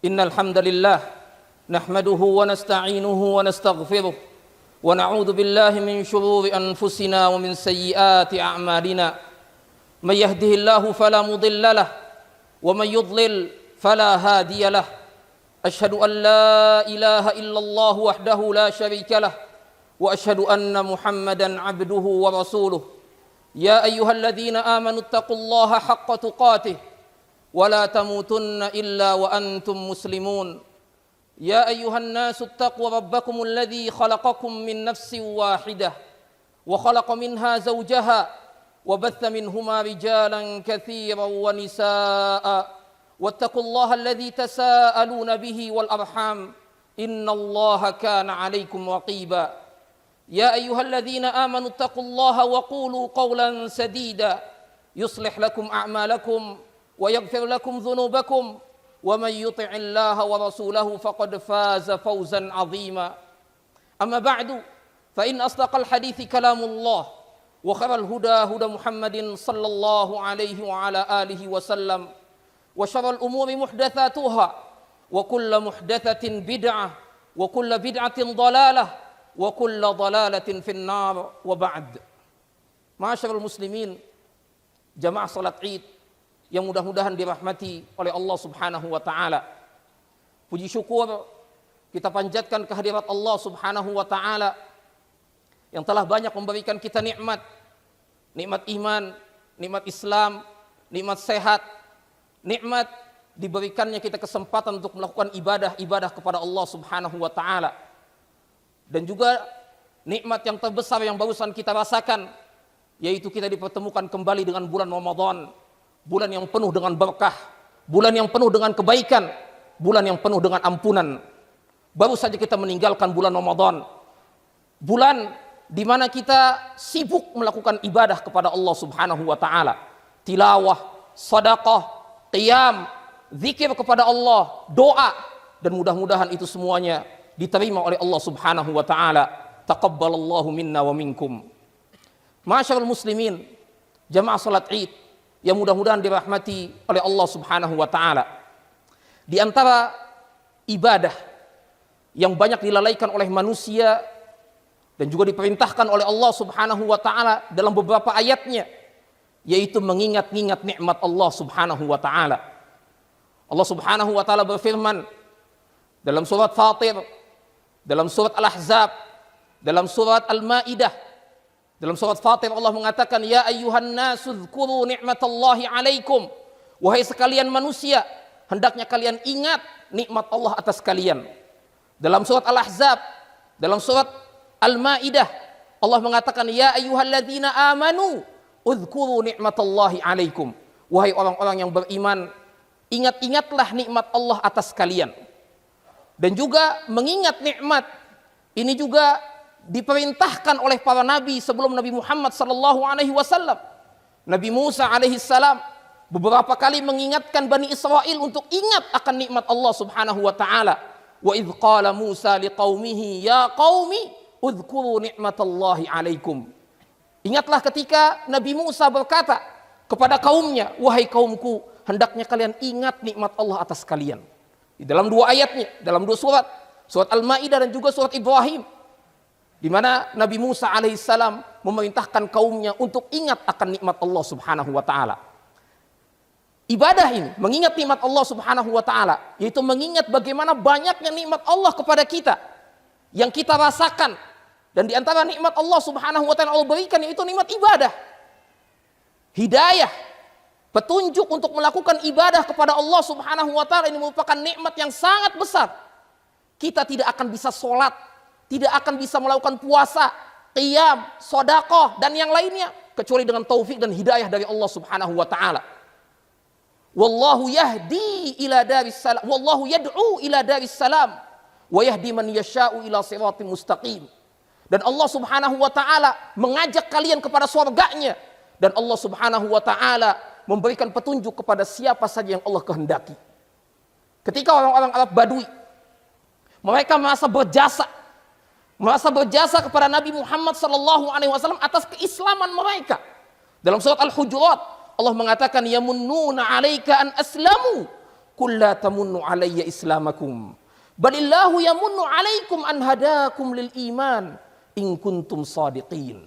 إن الحمد لله نحمده ونستعينه ونستغفره ونعوذ بالله من شرور أنفسنا ومن سيئات أعمالنا من يهده الله فلا مضل له ومن يضلل فلا هادي له أشهد أن لا إله إلا الله وحده لا شريك له وأشهد أن محمدا عبده ورسوله يا أيها الذين آمنوا اتقوا الله حق تقاته ولا تموتن إلا وأنتم مسلمون يا أيها الناس اتقوا ربكم الذي خلقكم من نفس واحدة وخلق منها زوجها وبث منهما رجالا كثيرا ونساء واتقوا الله الذي تساءلون به والأرحام إن الله كان عليكم رقيبا يا أيها الذين آمنوا اتقوا الله وقولوا قولا سديدا يصلح لكم أعمالكم ويغفر لكم ذنوبكم ومن يطع الله ورسوله فقد فاز فوزا عظيما أما بعد فإن أصدق الحديث كلام الله وخير الهدى هدى محمد صلى الله عليه وعلى آله وسلم وشر الأمور محدثاتها وكل محدثة بدعة وكل بدعة ضلالة وكل ضلالة في النار وبعد. Ma'asyiral muslimin, jamaah salat Id yang mudah-mudahan dirahmati oleh Allah Subhanahu wa taala. Puji syukur kita panjatkan kehadirat Allah Subhanahu wa taala yang telah banyak memberikan kita nikmat iman, nikmat Islam, nikmat sehat, nikmat diberikannya kita kesempatan untuk melakukan ibadah kepada Allah Subhanahu wa taala. Dan juga nikmat yang terbesar yang barusan kita rasakan, yaitu kita dipertemukan kembali dengan bulan Ramadan, bulan yang penuh dengan berkah, bulan yang penuh dengan kebaikan, bulan yang penuh dengan ampunan. Baru saja kita meninggalkan bulan Ramadan, bulan di mana kita sibuk melakukan ibadah kepada Allah Subhanahu wa taala, tilawah, sedekah, qiyam, zikir kepada Allah, doa, dan mudah-mudahan itu semuanya diterima oleh Allah Subhanahu wa taala. Taqabbalallahu minna wa minkum. Ma'asyiral muslimin, jamaah salat Id yang mudah-mudahan dirahmati oleh Allah Subhanahu wa taala. Di antara ibadah yang banyak dilalaikan oleh manusia dan juga diperintahkan oleh Allah Subhanahu wa taala dalam beberapa ayatnya, yaitu mengingat-ingat nikmat Allah Subhanahu wa taala. Allah Subhanahu wa taala berfirman dalam surat Fatir, dalam surat Al-Ahzab, dalam surat Al-Maidah. Dalam surat Fatir Allah mengatakan, ya ayyuhan nasu dzkuru ni'matallahi alaikum. Wahai sekalian manusia, hendaknya kalian ingat nikmat Allah atas kalian. Dalam surat Al-Ahzab, dalam surat Al-Maidah, Allah mengatakan, ya ayyuhalladzina amanu udzkuru ni'matallahi alaikum. Wahai orang-orang yang beriman, ingat-ingatlah nikmat Allah atas kalian. Dan juga mengingat nikmat ini juga diperintahkan oleh para nabi sebelum Nabi Muhammad sallallahu alaihi wasallam. Nabi Musa alaihi salam beberapa kali mengingatkan Bani Israel untuk ingat akan nikmat Allah Subhanahu wa taala. Wa idz qala Musa liqaumihi ya qaumi udhkuru ni'matallahi alaikum. Ingatlah ketika Nabi Musa berkata kepada kaumnya, wahai kaumku, hendaknya kalian ingat nikmat Allah atas kalian. Di dalam dua ayatnya, dalam dua surat, surat Al-Maidah dan juga surat Ibrahim, di mana Nabi Musa alaihissalam memerintahkan kaumnya untuk ingat akan nikmat Allah Subhanahu wa taala. Ibadah ini mengingat nikmat Allah Subhanahu wa taala, yaitu mengingat bagaimana banyaknya nikmat Allah kepada kita yang kita rasakan, dan di antara nikmat Allah Subhanahu wa taala Allah berikan yaitu nikmat ibadah. Hidayah, petunjuk untuk melakukan ibadah kepada Allah Subhanahu wa taala ini merupakan nikmat yang sangat besar. Kita tidak akan bisa sholat, tidak akan bisa melakukan puasa, qiyam, sedekah dan yang lainnya kecuali dengan taufik dan hidayah dari Allah Subhanahu wa taala. Wallahu yahdi ila daris salam, wallahu yad'u ila daris salam wa yahdi man yasha'u ila siratim mustaqim. Dan Allah Subhanahu wa taala mengajak kalian kepada surganya, dan Allah Subhanahu wa taala memberikan petunjuk kepada siapa saja yang Allah kehendaki. Ketika orang-orang Arab Badui mereka merasa berjasa kepada Nabi Muhammad sallallahu alaihi wasallam atas keislaman mereka. Dalam surat Al-Hujurat Allah mengatakan yamunnuna 'alaika an aslamu qul la tamunnu alayya islamakum balillahu yamunnu alaikum an hadakum lil iman in kuntum shadiqin.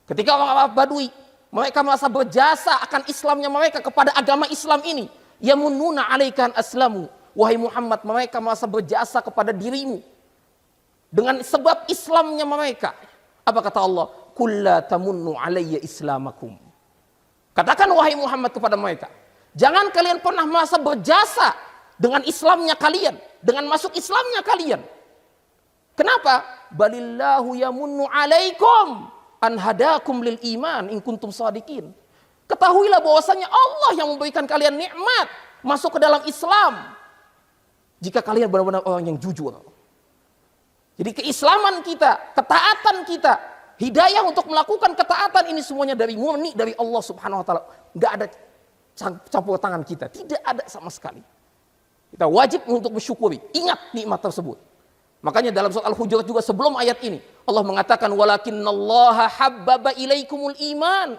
Ketika orang Badui mereka merasa berjasa akan Islamnya mereka kepada agama Islam ini, yamunnuna alaikan aslamu, wahai Muhammad, mereka merasa berjasa kepada dirimu dengan sebab Islamnya mereka. Apa kata Allah? Qul la tamunnu alayya islamakum. Katakan wahai Muhammad kepada mereka, jangan kalian pernah merasa berjasa dengan Islamnya kalian, dengan masuk Islamnya kalian. Kenapa? Balillahu yamunnu alaikum an hadakum lil iman in kuntum shadiqin. Ketahuilah bahwasanya Allah yang memberikan kalian nikmat masuk ke dalam Islam jika kalian benar-benar orang yang jujur. Jadi keislaman kita, ketaatan kita, hidayah untuk melakukan ketaatan ini semuanya dari murni dari Allah Subhanahu wa taala. Enggak ada campur tangan kita, tidak ada sama sekali. Kita wajib untuk bersyukuri, ingat nikmat tersebut. Makanya dalam surat Al-Hujurat juga sebelum ayat ini Allah mengatakan walakinnallaha habbaba ilaikumul iman.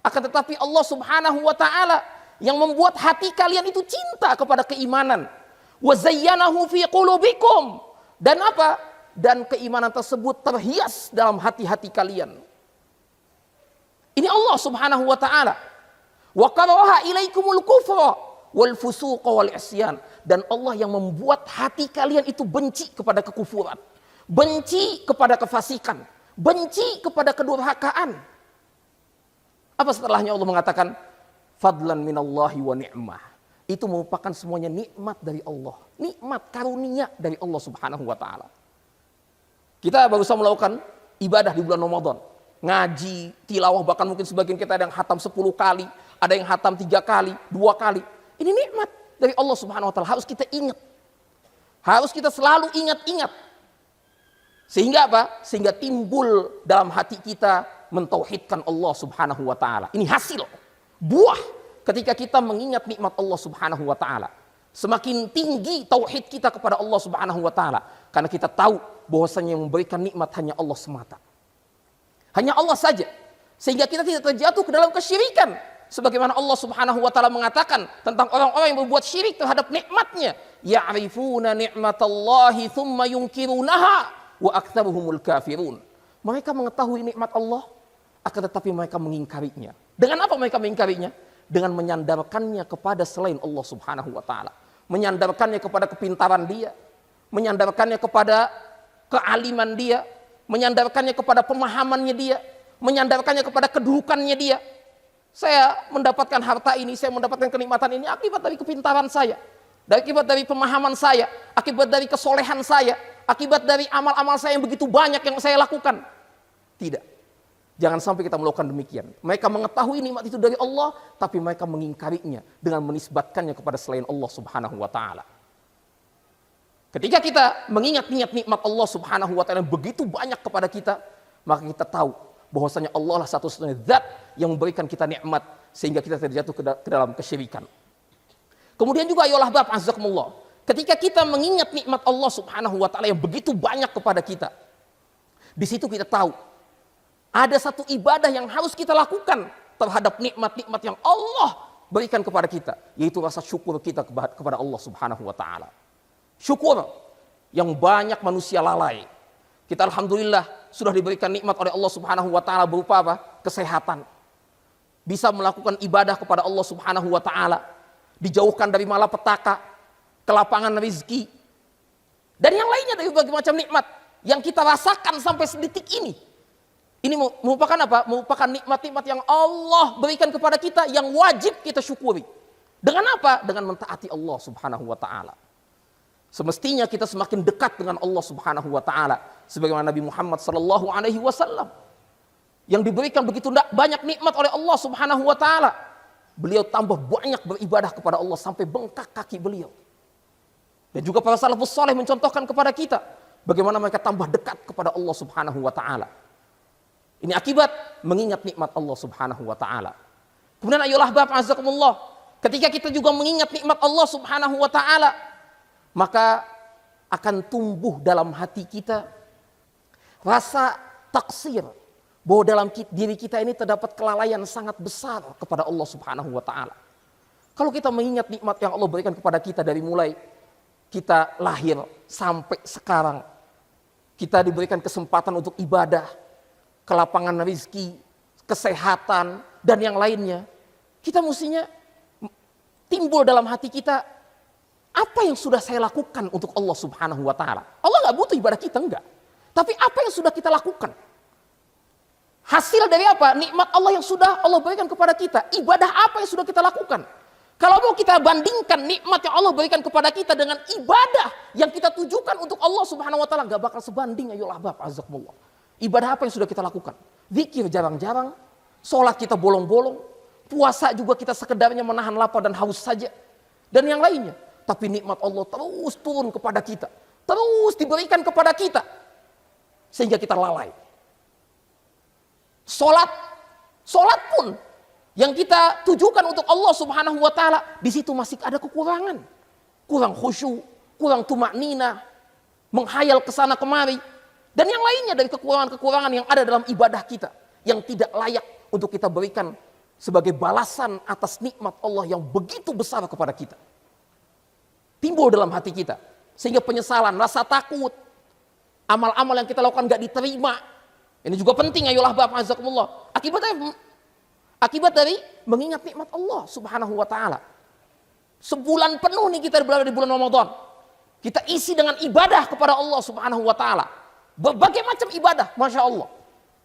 Akan tetapi Allah Subhanahu wa taala yang membuat hati kalian itu cinta kepada keimanan. Wa zayyanahu fi qulubikum. Dan apa? Dan keimanan tersebut terhias dalam hati-hati kalian. Ini Allah Subhanahu wa taala. Wa karaha ilaikumul kufra wal fusuqa wal isyan. Dan Allah yang membuat hati kalian itu benci kepada kekufuran, benci kepada kefasikan, benci kepada kedurhakaan. Apa setelahnya Allah mengatakan fadlan minallahi wa ni'mah. Itu merupakan semuanya nikmat dari Allah, nikmat karunia dari Allah Subhanahu wa taala. Kita barusan melakukan ibadah di bulan Ramadan, ngaji, tilawah, bahkan mungkin sebagian kita ada yang hatam 10 kali, ada yang hatam 3 kali, 2 kali. Ini nikmat dari Allah Subhanahu wa taala, harus kita ingat. Harus kita selalu ingat-ingat. Sehingga apa? Sehingga timbul dalam hati kita mentauhidkan Allah Subhanahu wa taala. Ini hasil, buah ketika kita mengingat nikmat Allah Subhanahu wa taala. Semakin tinggi tauhid kita kepada Allah Subhanahu wa taala karena kita tahu bahwasanya yang memberikan nikmat hanya Allah semata. Hanya Allah saja. Sehingga kita tidak terjatuh ke dalam kesyirikan. Sebagaimana Allah Subhanahu wa taala mengatakan tentang orang-orang yang berbuat syirik terhadap nikmatnya, ya'rifuna ni'matallahi thumma yunkirunaha wa aktsaruhumul kafirun. Mereka mengetahui nikmat Allah akan tetapi mereka mengingkarinya. Dengan apa mereka mengingkarinya? Dengan menyandarkannya kepada selain Allah Subhanahu wa taala. Menyandarkannya kepada kepintaran dia, menyandarkannya kepada kealiman dia, menyandarkannya kepada pemahamannya dia, menyandarkannya kepada kedudukannya dia. Saya mendapatkan harta ini, saya mendapatkan kenikmatan ini akibat dari kepintaran saya, akibat dari pemahaman saya, akibat dari kesolehan saya, akibat dari amal-amal saya yang begitu banyak yang saya lakukan. Tidak. Jangan sampai kita melakukan demikian. Mereka mengetahui nikmat itu dari Allah, tapi mereka mengingkarinya dengan menisbatkannya kepada selain Allah Subhanahu wa taala. Ketika kita mengingat-ingat nikmat Allah Subhanahu wa taala yang begitu banyak kepada kita, maka kita tahu bahwasanya Allah lah satu-satunya zat yang memberikan kita nikmat sehingga kita terjatuh ke dalam kesyirikan. Kemudian juga ayolah bab azakumullah. Ketika kita mengingat nikmat Allah Subhanahu wa taala yang begitu banyak kepada kita, di situ kita tahu ada satu ibadah yang harus kita lakukan terhadap nikmat-nikmat yang Allah berikan kepada kita, yaitu rasa syukur kita kepada Allah Subhanahu wa taala. Syukur yang banyak manusia lalai. Kita alhamdulillah sudah diberikan nikmat oleh Allah Subhanahu wa taala berupa apa? Kesehatan. Bisa melakukan ibadah kepada Allah Subhanahu wa taala, dijauhkan dari malapetaka, kelapangan rezeki, dan yang lainnya dari berbagai macam nikmat yang kita rasakan sampai sedetik ini. Ini merupakan apa? Merupakan nikmat-nikmat yang Allah berikan kepada kita yang wajib kita syukuri. Dengan apa? Dengan mentaati Allah Subhanahu wa taala. Semestinya kita semakin dekat dengan Allah Subhanahu wa taala sebagaimana Nabi Muhammad sallallahu alaihi wasallam yang diberikan begitu banyak nikmat oleh Allah Subhanahu wa taala. Beliau tambah banyak beribadah kepada Allah sampai bengkak kaki beliau. Dan juga para salafus saleh mencontohkan kepada kita bagaimana mereka tambah dekat kepada Allah Subhanahu wa taala. Ini akibat mengingat nikmat Allah Subhanahu wa taala. Kemudian ayolah Bapak azakumullah, ketika kita juga mengingat nikmat Allah Subhanahu wa taala, maka akan tumbuh dalam hati kita rasa taksir bahwa dalam diri kita ini terdapat kelalaian sangat besar kepada Allah Subhanahu wa taala. Kalau kita mengingat nikmat yang Allah berikan kepada kita dari mulai kita lahir sampai sekarang, kita diberikan kesempatan untuk ibadah, kelapangan rezeki, kesehatan, dan yang lainnya. Kita mestinya timbul dalam hati kita, apa yang sudah saya lakukan untuk Allah Subhanahu wa Ta'ala? Allah nggak butuh ibadah kita, enggak. Tapi apa yang sudah kita lakukan? Hasil dari apa? Nikmat Allah yang sudah Allah berikan kepada kita. Ibadah apa yang sudah kita lakukan? Kalau mau kita bandingkan nikmat yang Allah berikan kepada kita dengan ibadah yang kita tujukan untuk Allah Subhanahu wa Ta'ala, nggak bakal sebanding. Ayolah bab, azakumullah. Ibadah apa yang sudah kita lakukan? Zikir jarang-jarang, sholat kita bolong-bolong, puasa juga kita sekedarnya menahan lapar dan haus saja, dan yang lainnya. Tapi nikmat Allah terus turun kepada kita, terus diberikan kepada kita, sehingga kita lalai. Sholat pun yang kita tujukan untuk Allah Subhanahu wa Ta'ala, di situ masih ada kekurangan. Kurang khusyuk, kurang tumaknina, menghayal ke sana kemari, dan yang lainnya dari kekurangan-kekurangan yang ada dalam ibadah kita, yang tidak layak untuk kita berikan sebagai balasan atas nikmat Allah yang begitu besar kepada kita. Timbul dalam hati kita, sehingga penyesalan, rasa takut, amal-amal yang kita lakukan gak diterima. Ini juga penting, ayolah bapak azakumullah. Akibat dari mengingat nikmat Allah Subhanahu wa Ta'ala. Sebulan penuh nih kita berada di bulan Ramadan, kita isi dengan ibadah kepada Allah Subhanahu wa Ta'ala. Berbagai macam ibadah, Masya Allah.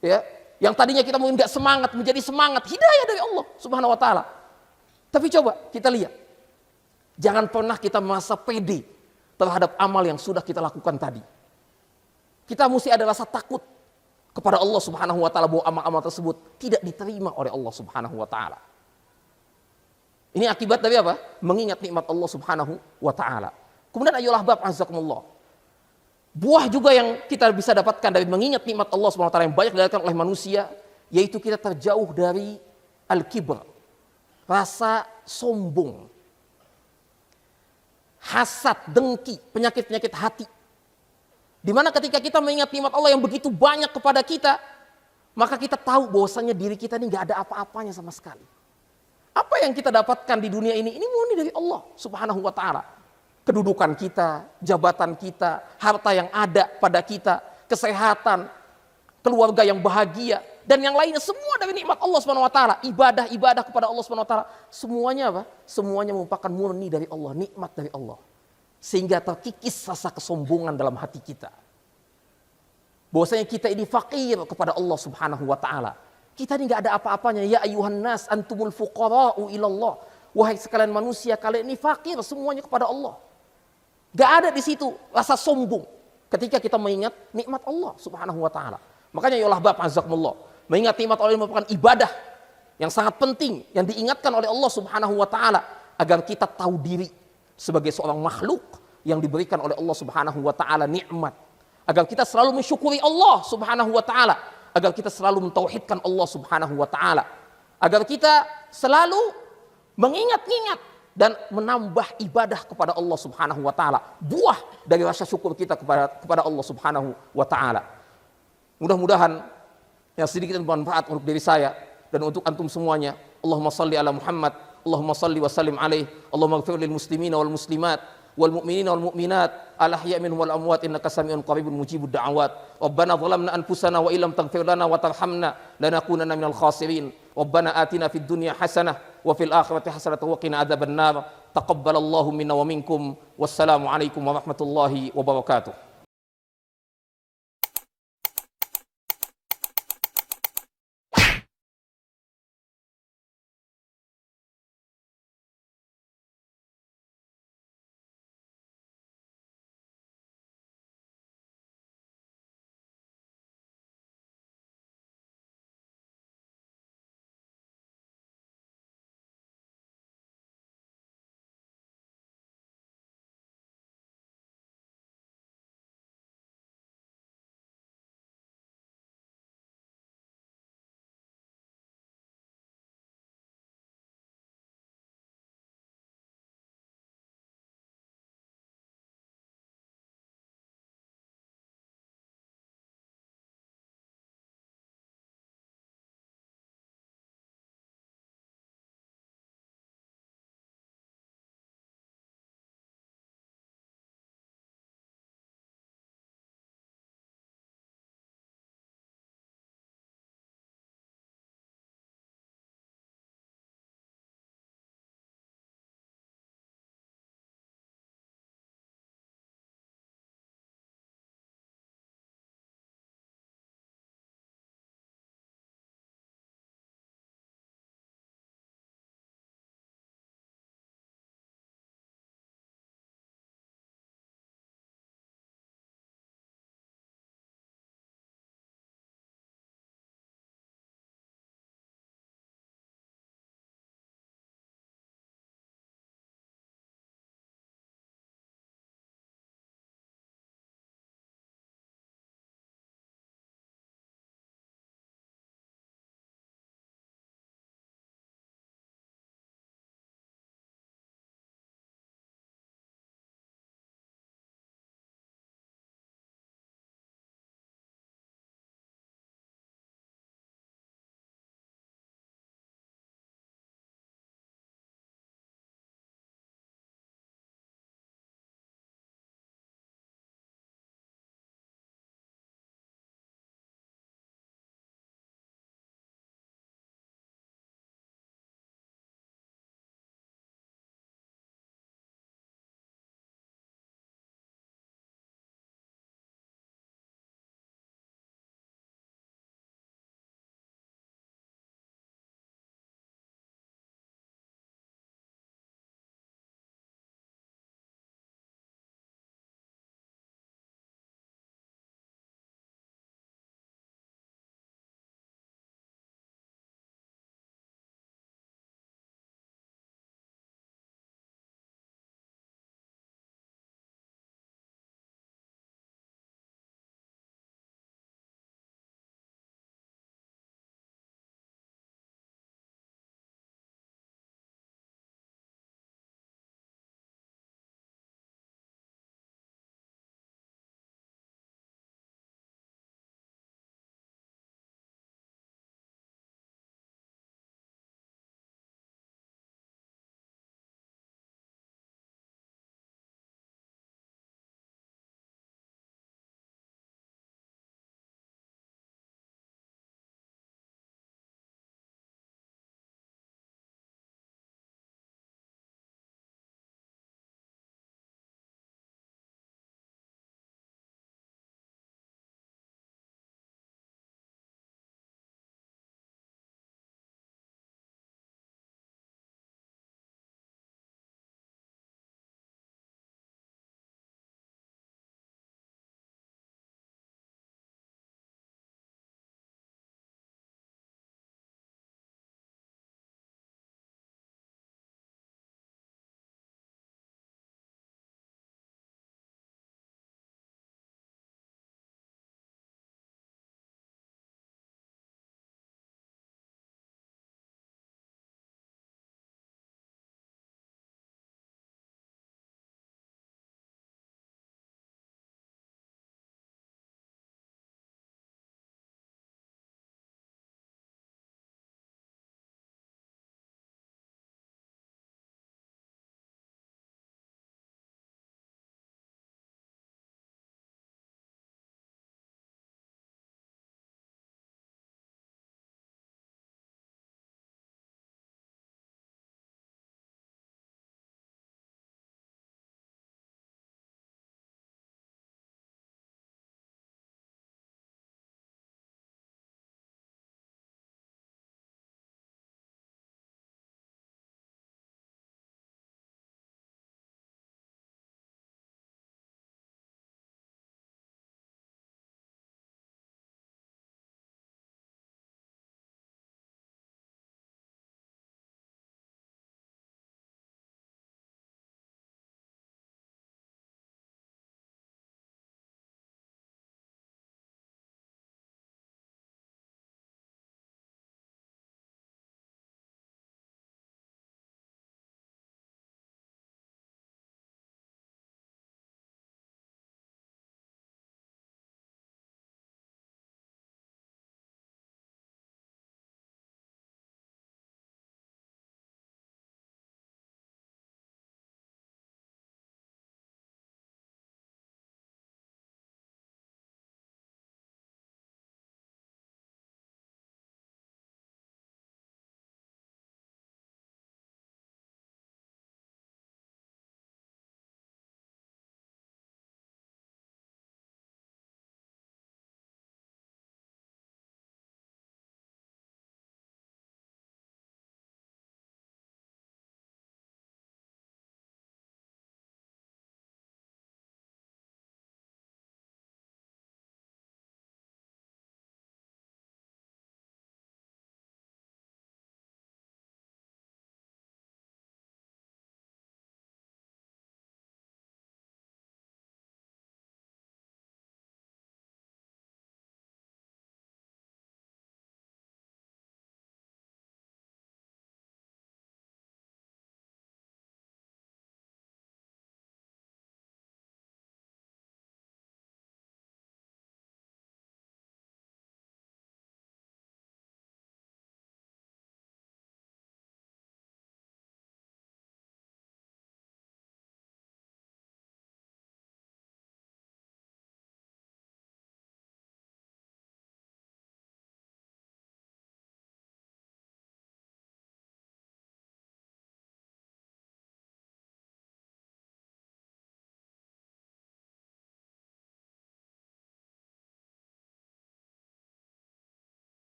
Ya, yang tadinya kita mungkin gak semangat, menjadi semangat, hidayah dari Allah Subhanahu wa Ta'ala. Tapi coba kita lihat, jangan pernah kita merasa pede terhadap amal yang sudah kita lakukan tadi. Kita mesti ada rasa takut kepada Allah Subhanahu wa Ta'ala bahwa amal-amal tersebut tidak diterima oleh Allah Subhanahu wa Ta'ala. Ini akibat dari apa? Mengingat nikmat Allah Subhanahu wa Ta'ala. Kemudian ayolah bab azakumullah. Buah juga yang kita bisa dapatkan dari mengingat nikmat Allah Subhanahu wa Ta'ala yang banyak didapatkan oleh manusia, yaitu kita terjauh dari al-kibr, rasa sombong, hasad, dengki, penyakit-penyakit hati. Dimana ketika kita mengingat nikmat Allah yang begitu banyak kepada kita, maka kita tahu bahwasanya diri kita ini gak ada apa-apanya sama sekali. Apa yang kita dapatkan di dunia ini murni dari Allah Subhanahu wa Ta'ala. Kedudukan kita, jabatan kita, harta yang ada pada kita, kesehatan, keluarga yang bahagia, dan yang lainnya semua dari nikmat Allah Subhanahu wa Ta'ala. Ibadah kepada Allah Subhanahu wa Ta'ala, semuanya apa? Semuanya merupakan murni dari Allah, nikmat dari Allah. Sehingga terkikis rasa kesombongan dalam hati kita. Bahwasanya kita ini fakir kepada Allah Subhanahu wa Ta'ala. Kita ini gak ada apa-apanya. Ya ayuhan nas antumul fuqara'u ilallah. Wahai sekalian manusia, kalian ini fakir semuanya kepada Allah. Gak ada di situ rasa sombong ketika kita mengingat nikmat Allah Subhanahu wa Ta'ala. Makanya ya Allah bapak azakumullah, mengingat nikmat Allah merupakan ibadah yang sangat penting, yang diingatkan oleh Allah Subhanahu wa Ta'ala agar kita tahu diri sebagai seorang makhluk yang diberikan oleh Allah Subhanahu wa Ta'ala nikmat, agar kita selalu mensyukuri Allah Subhanahu wa Ta'ala, agar kita selalu mentauhidkan Allah Subhanahu wa Ta'ala, agar kita selalu mengingat-ingat dan menambah ibadah kepada Allah Subhanahu wa Ta'ala, buah dari rasa syukur kita kepada Allah Subhanahu wa Ta'ala. Mudah-mudahan yang sedikit bermanfaat untuk diri saya dan untuk antum semuanya. Allahumma salli ala Muhammad, Allahumma salli wa sallim alaih, Allahumma ighfir lil muslimina wal muslimat wal mu'minina wal mu'minat al ahya' minhum wal amwat innaka sami'un qaribun mujibud da'awat. Rabbana zalamna anfusana wa illam taghfir lana wa tarhamna lanakunanna minal khasirin. Rabbana atina fid dunya hasanah wa fil akhirati hasanah wa qina adzabannar. Taqabbalallahu minna wa minkum. Wassalamu alaikum warahmatullahi wabarakatuh.